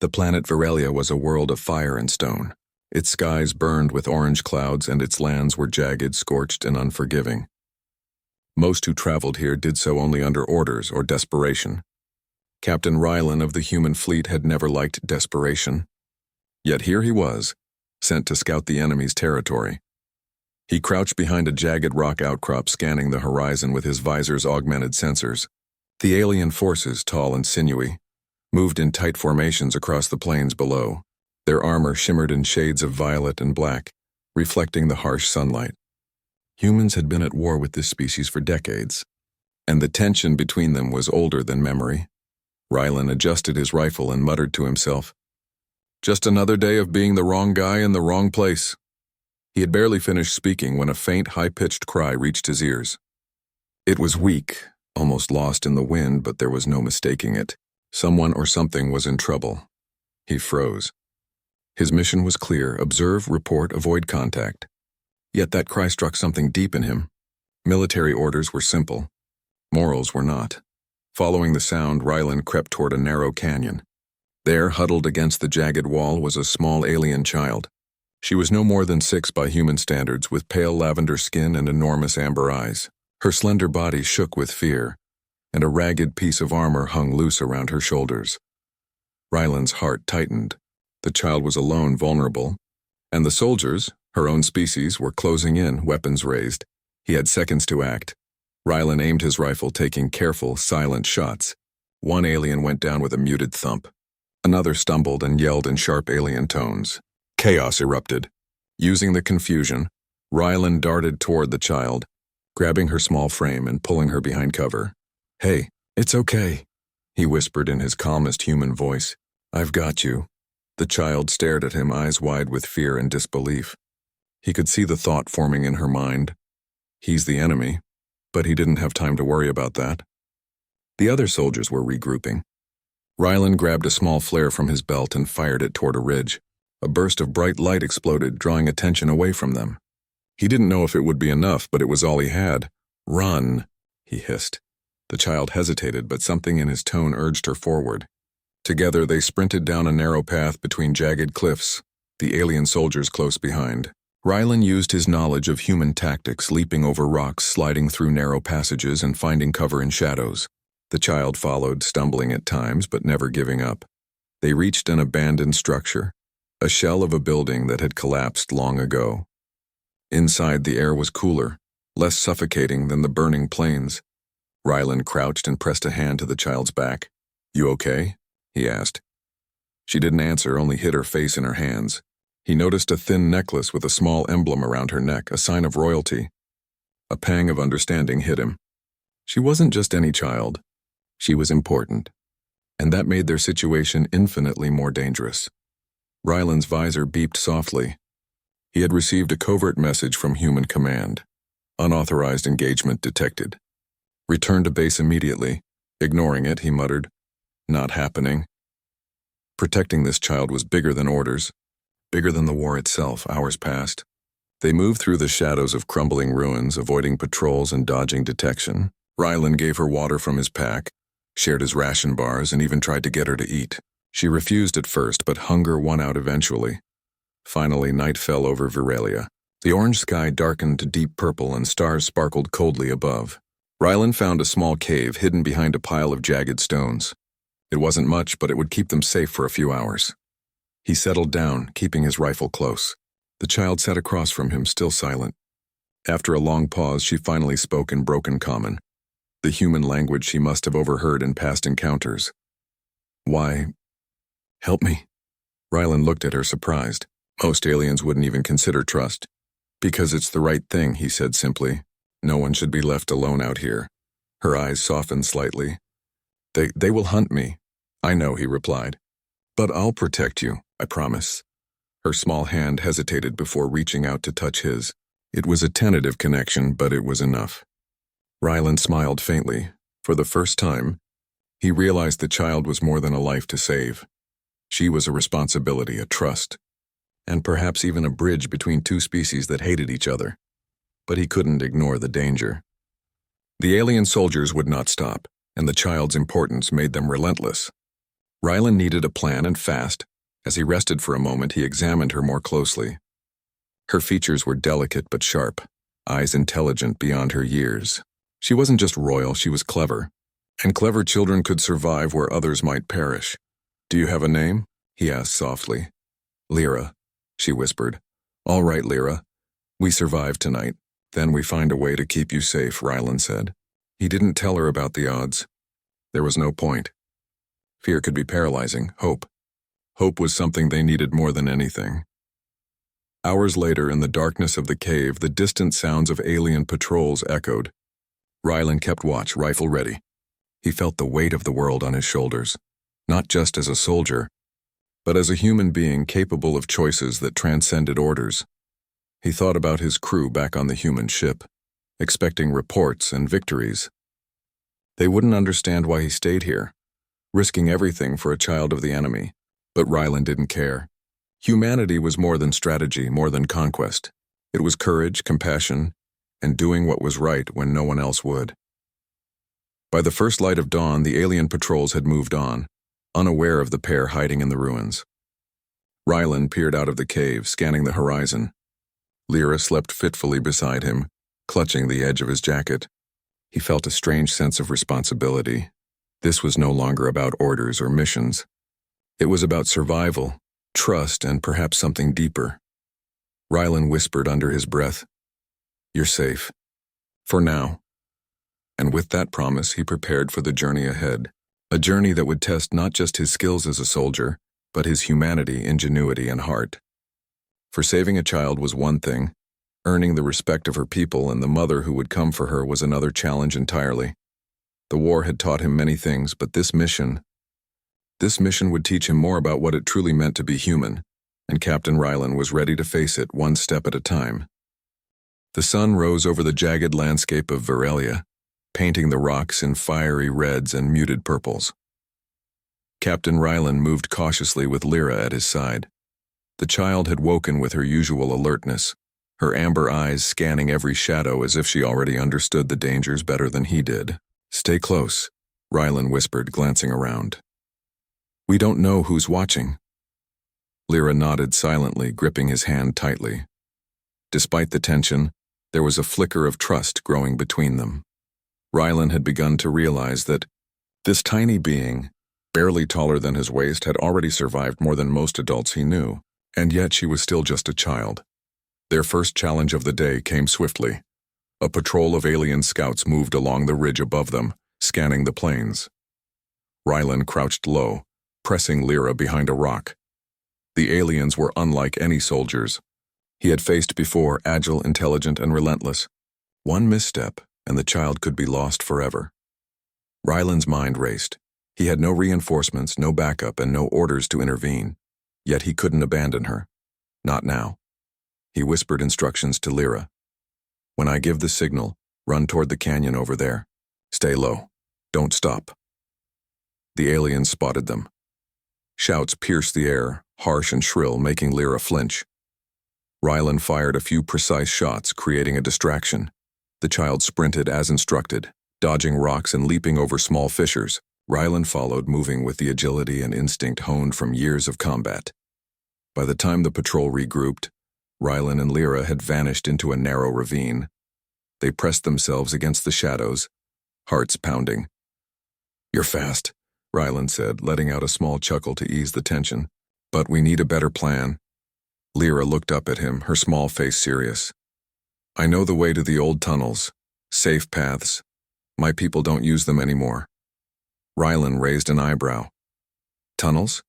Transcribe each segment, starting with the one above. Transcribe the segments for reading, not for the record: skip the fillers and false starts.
The planet Virelia was a world of fire and stone. Its skies burned with orange clouds and its lands were jagged, scorched, and unforgiving. Most who traveled here did so only under orders or desperation. Captain Rylan of the human fleet had never liked desperation. Yet here he was, sent to scout the enemy's territory. He crouched behind a jagged rock outcrop, scanning the horizon with his visor's augmented sensors. The alien forces, tall and sinewy, moved in tight formations across the plains below. Their armor shimmered in shades of violet and black, reflecting the harsh sunlight. Humans had been at war with this species for decades, and the tension between them was older than memory. Rylan adjusted his rifle and muttered to himself, "Just another day of being the wrong guy in the wrong place." He had barely finished speaking when a faint, high-pitched cry reached his ears. It was weak, almost lost in the wind, but there was no mistaking it. Someone or something was in trouble. He froze. His mission was clear: observe, report, avoid contact. Yet that cry struck something deep in him. Military orders were simple. Morals were not. Following the sound, Rylan crept toward a narrow canyon. There, huddled against the jagged wall, was a small alien child. She was no more than 6 by human standards, with pale lavender skin and enormous amber eyes. Her slender body shook with fear, and a ragged piece of armor hung loose around her shoulders. Rylan's heart tightened. The child was alone, vulnerable, and the soldiers, her own species, were closing in, weapons raised. He had seconds to act. Rylan aimed his rifle, taking careful, silent shots. One alien went down with a muted thump. Another stumbled and yelled in sharp alien tones. Chaos erupted. Using the confusion, Rylan darted toward the child, grabbing her small frame and pulling her behind cover. "Hey, it's okay," he whispered in his calmest human voice. "I've got you." The child stared at him, eyes wide with fear and disbelief. He could see the thought forming in her mind. He's the enemy, but he didn't have time to worry about that. The other soldiers were regrouping. Rylan grabbed a small flare from his belt and fired it toward a ridge. A burst of bright light exploded, drawing attention away from them. He didn't know if it would be enough, but it was all he had. "Run," he hissed. The child hesitated, but something in his tone urged her forward. Together they sprinted down a narrow path between jagged cliffs, the alien soldiers close behind. Rylan used his knowledge of human tactics, leaping over rocks, sliding through narrow passages, and finding cover in shadows. The child followed, stumbling at times, but never giving up. They reached an abandoned structure, a shell of a building that had collapsed long ago. Inside, the air was cooler, less suffocating than the burning plains. Rylan crouched and pressed a hand to the child's back. "You okay?" he asked. She didn't answer, only hid her face in her hands. He noticed a thin necklace with a small emblem around her neck, a sign of royalty. A pang of understanding hit him. She wasn't just any child. She was important, and that made their situation infinitely more dangerous. Rylan's visor beeped softly. He had received a covert message from Human Command. Unauthorized engagement detected. Return to base immediately. Ignoring it, he muttered, "Not happening." Protecting this child was bigger than orders, bigger than the war itself. Hours passed. They moved through the shadows of crumbling ruins, avoiding patrols and dodging detection. Rylan gave her water from his pack, shared his ration bars, and even tried to get her to eat. She refused at first, but hunger won out eventually. Finally, night fell over Virelia. The orange sky darkened to deep purple and stars sparkled coldly above. Rylan found a small cave hidden behind a pile of jagged stones. It wasn't much, but it would keep them safe for a few hours. He settled down, keeping his rifle close. The child sat across from him, still silent. After a long pause, she finally spoke in broken common, the human language she must have overheard in past encounters. "Why, help me?" Rylan looked at her, surprised. Most aliens wouldn't even consider trust. "Because it's the right thing," he said simply. "No one should be left alone out here." Her eyes softened slightly. They will hunt me." "I know," he replied. "But I'll protect you, I promise." Her small hand hesitated before reaching out to touch his. It was a tentative connection, but it was enough. Rylan smiled faintly. For the first time, he realized the child was more than a life to save. She was a responsibility, a trust, and perhaps even a bridge between two species that hated each other. But he couldn't ignore the danger. The alien soldiers would not stop, and the child's importance made them relentless. Rylan needed a plan and fast. As he rested for a moment, he examined her more closely. Her features were delicate but sharp, eyes intelligent beyond her years. She wasn't just royal, she was clever. And clever children could survive where others might perish. "Do you have a name?" he asked softly. "Lyra," she whispered. "All right, Lyra. We survived tonight. Then we find a way to keep you safe," Rylan said. He didn't tell her about the odds. There was no point. Fear could be paralyzing. Hope was something they needed more than anything. Hours later, in the darkness of the cave, the distant sounds of alien patrols echoed. Rylan kept watch, rifle ready. He felt the weight of the world on his shoulders, not just as a soldier, but as a human being capable of choices that transcended orders. He thought about his crew back on the human ship, expecting reports and victories. They wouldn't understand why he stayed here, risking everything for a child of the enemy. But Rylan didn't care. Humanity was more than strategy, more than conquest. It was courage, compassion, and doing what was right when no one else would. By the first light of dawn, the alien patrols had moved on, unaware of the pair hiding in the ruins. Rylan peered out of the cave, scanning the horizon. Lyra slept fitfully beside him, clutching the edge of his jacket. He felt a strange sense of responsibility. This was no longer about orders or missions. It was about survival, trust, and perhaps something deeper. Rylan whispered under his breath, "You're safe. For now." And with that promise, he prepared for the journey ahead. A journey that would test not just his skills as a soldier, but his humanity, ingenuity, and heart. For saving a child was one thing. Earning the respect of her people and the mother who would come for her was another challenge entirely. The war had taught him many things, but this mission would teach him more about what it truly meant to be human, and Captain Rylan was ready to face it one step at a time. The sun rose over the jagged landscape of Varelia, painting the rocks in fiery reds and muted purples. Captain Rylan moved cautiously with Lyra at his side. The child had woken with her usual alertness, her amber eyes scanning every shadow as if she already understood the dangers better than he did. "Stay close," Rylan whispered, glancing around. "We don't know who's watching." Lyra nodded silently, gripping his hand tightly. Despite the tension, there was a flicker of trust growing between them. Rylan had begun to realize that this tiny being, barely taller than his waist, had already survived more than most adults he knew, and yet she was still just a child. Their first challenge of the day came swiftly. A patrol of alien scouts moved along the ridge above them, scanning the plains. Rylan crouched low, pressing Lyra behind a rock. The aliens were unlike any soldiers he had faced before, agile, intelligent, and relentless. One misstep, and the child could be lost forever. Rylan's mind raced. He had no reinforcements, no backup, and no orders to intervene. Yet he couldn't abandon her. Not now. He whispered instructions to Lyra. "When I give the signal, run toward the canyon over there. Stay low. Don't stop." The aliens spotted them. Shouts pierced the air, harsh and shrill, making Lyra flinch. Rylan fired a few precise shots, creating a distraction. The child sprinted as instructed, dodging rocks and leaping over small fissures. Rylan followed, moving with the agility and instinct honed from years of combat. By the time the patrol regrouped, Rylan and Lyra had vanished into a narrow ravine. They pressed themselves against the shadows, hearts pounding. "You're fast," Rylan said, letting out a small chuckle to ease the tension. "But we need a better plan." Lyra looked up at him, her small face serious. "I know the way to the old tunnels, safe paths. My people don't use them anymore." Rylan raised an eyebrow. "Tunnels?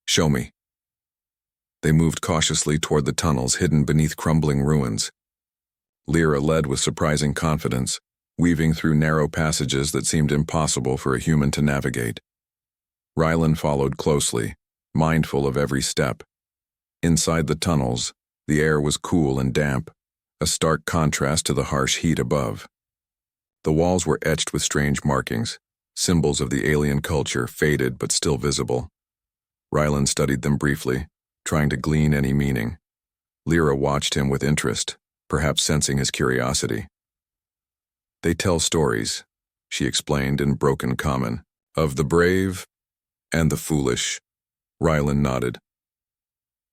Show me." They moved cautiously toward the tunnels hidden beneath crumbling ruins. Lyra led with surprising confidence, weaving through narrow passages that seemed impossible for a human to navigate. Rylan followed closely, mindful of every step. Inside the tunnels, the air was cool and damp, a stark contrast to the harsh heat above. The walls were etched with strange markings, symbols of the alien culture, faded but still visible. Rylan studied them briefly, trying to glean any meaning. Lyra watched him with interest, perhaps sensing his curiosity. "They tell stories," she explained in broken common, "of the brave And the foolish. Rylan nodded.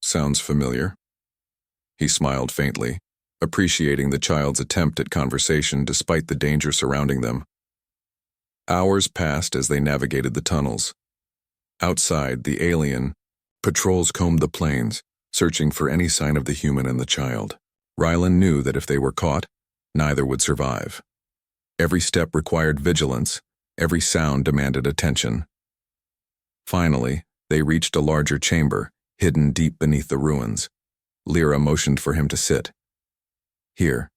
Sounds familiar. He smiled faintly, appreciating the child's attempt at conversation despite the danger surrounding them. Hours passed as they navigated the tunnels. Outside, the alien patrols combed the plains, searching for any sign of the human and the child. Rylan knew that if they were caught, neither would survive. Every step required vigilance, every sound demanded attention. Finally, they reached a larger chamber, hidden deep beneath the ruins. Lyra motioned for him to sit. Here.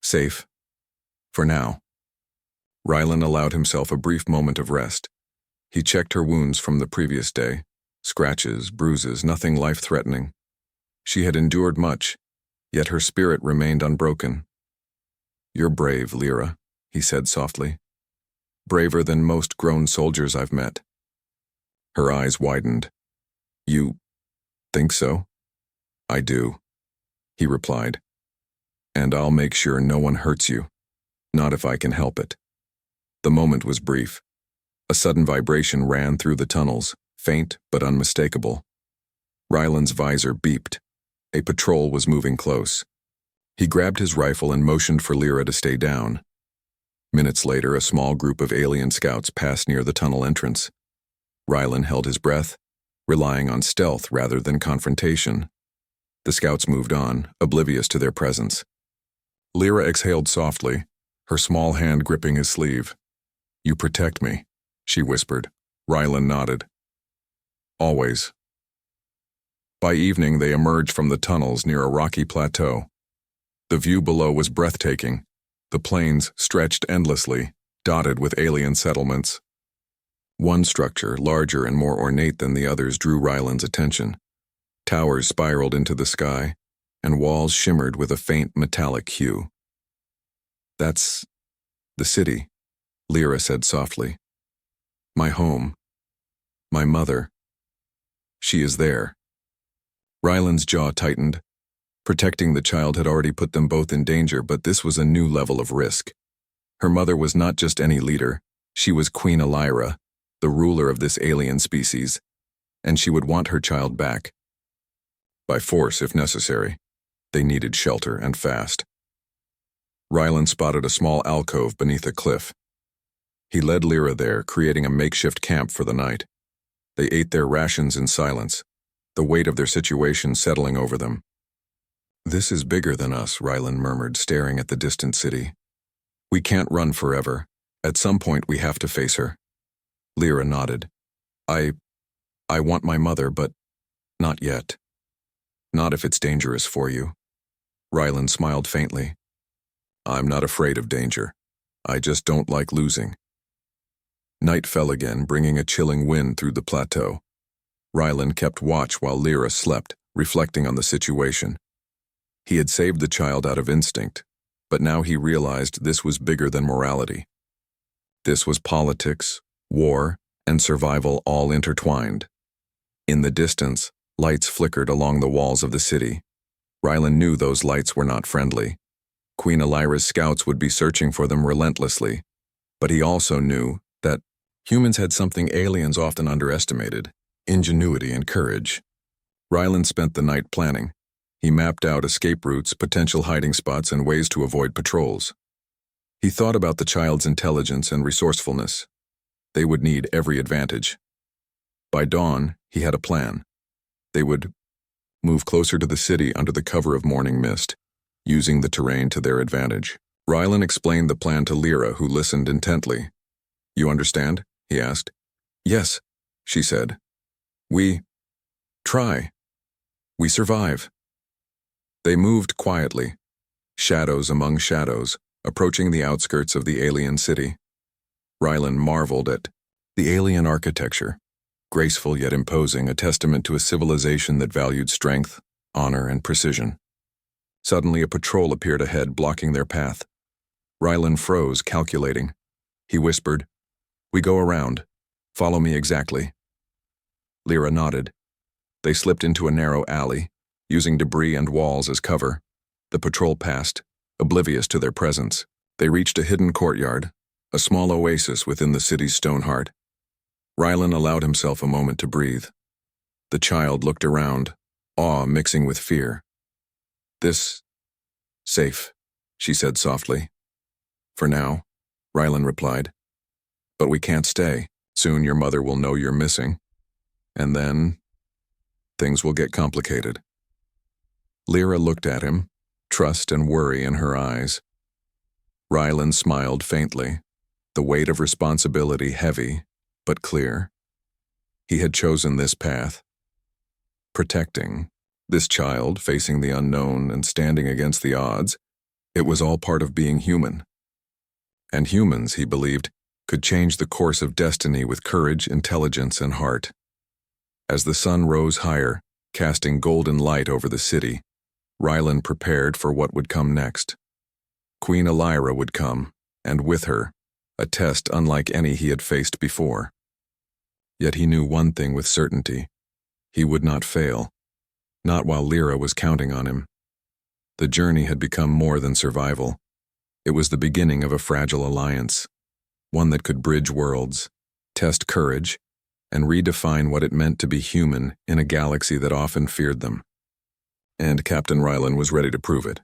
Safe. For now. Rylan allowed himself a brief moment of rest. He checked her wounds from the previous day. Scratches, bruises, nothing life-threatening. She had endured much, yet her spirit remained unbroken. You're brave, Lyra, he said softly. Braver than most grown soldiers I've met. Her eyes widened. You think so? I do, he replied. And I'll make sure no one hurts you. Not if I can help it. The moment was brief. A sudden vibration ran through the tunnels, faint but unmistakable. Rylan's visor beeped. A patrol was moving close. He grabbed his rifle and motioned for Lyra to stay down. Minutes later, a small group of alien scouts passed near the tunnel entrance. Rylan held his breath, relying on stealth rather than confrontation. The scouts moved on, oblivious to their presence. Lyra exhaled softly, her small hand gripping his sleeve. You protect me, she whispered. Rylan nodded. Always. By evening, they emerged from the tunnels near a rocky plateau. The view below was breathtaking. The plains stretched endlessly, dotted with alien settlements. One structure, larger and more ornate than the others, drew Rylan's attention. Towers spiraled into the sky, and walls shimmered with a faint metallic hue. That's the city, Lyra said softly. My home. My mother. She is there. Rylan's jaw tightened. Protecting the child had already put them both in danger, but this was a new level of risk. Her mother was not just any leader. She was Queen Elira, the ruler of this alien species, and she would want her child back. By force, if necessary. They needed shelter, and fast. Rylan spotted a small alcove beneath a cliff. He led Lyra there, creating a makeshift camp for the night. They ate their rations in silence, the weight of their situation settling over them. This is bigger than us, Rylan murmured, staring at the distant city. We can't run forever. At some point we have to face her. Lyra nodded. I want my mother, but not yet. Not if it's dangerous for you. Rylan smiled faintly. I'm not afraid of danger. I just don't like losing. Night fell again, bringing a chilling wind through the plateau. Rylan kept watch while Lyra slept, reflecting on the situation. He had saved the child out of instinct, but now he realized this was bigger than morality. This was politics, war, and survival all intertwined. In the distance, lights flickered along the walls of the city. Rylan knew those lights were not friendly. Queen Elira's scouts would be searching for them relentlessly, but he also knew that humans had something aliens often underestimated: ingenuity and courage. Rylan spent the night planning. He mapped out escape routes, potential hiding spots, and ways to avoid patrols. He thought about the child's intelligence and resourcefulness. They would need every advantage. By dawn, he had a plan. They would move closer to the city under the cover of morning mist, using the terrain to their advantage. Rylan explained the plan to Lyra, who listened intently. You understand? He asked. Yes, she said. We try. We survive. They moved quietly, shadows among shadows, approaching the outskirts of the alien city. Rylan marveled at the alien architecture, graceful yet imposing, a testament to a civilization that valued strength, honor, and precision. Suddenly, a patrol appeared ahead, blocking their path. Rylan froze, calculating. He whispered, We go around. Follow me exactly. Lyra nodded. They slipped into a narrow alley, using debris and walls as cover. The patrol passed, oblivious to their presence. They reached a hidden courtyard, a small oasis within the city's stone heart. Rylan allowed himself a moment to breathe. The child looked around, awe mixing with fear. "This... safe," she said softly. "For now," Rylan replied. "But we can't stay. Soon your mother will know you're missing. And then... things will get complicated." Lyra looked at him, trust and worry in her eyes. Rylan smiled faintly, the weight of responsibility heavy, but clear. He had chosen this path. Protecting this child, facing the unknown and standing against the odds, it was all part of being human. And humans, he believed, could change the course of destiny with courage, intelligence, and heart. As the sun rose higher, casting golden light over the city, Rylan prepared for what would come next. Queen Elira would come, and with her, a test unlike any he had faced before. Yet he knew one thing with certainty. He would not fail. Not while Lyra was counting on him. The journey had become more than survival. It was the beginning of a fragile alliance, one that could bridge worlds, test courage, and redefine what it meant to be human in a galaxy that often feared them. And Captain Rylan was ready to prove it.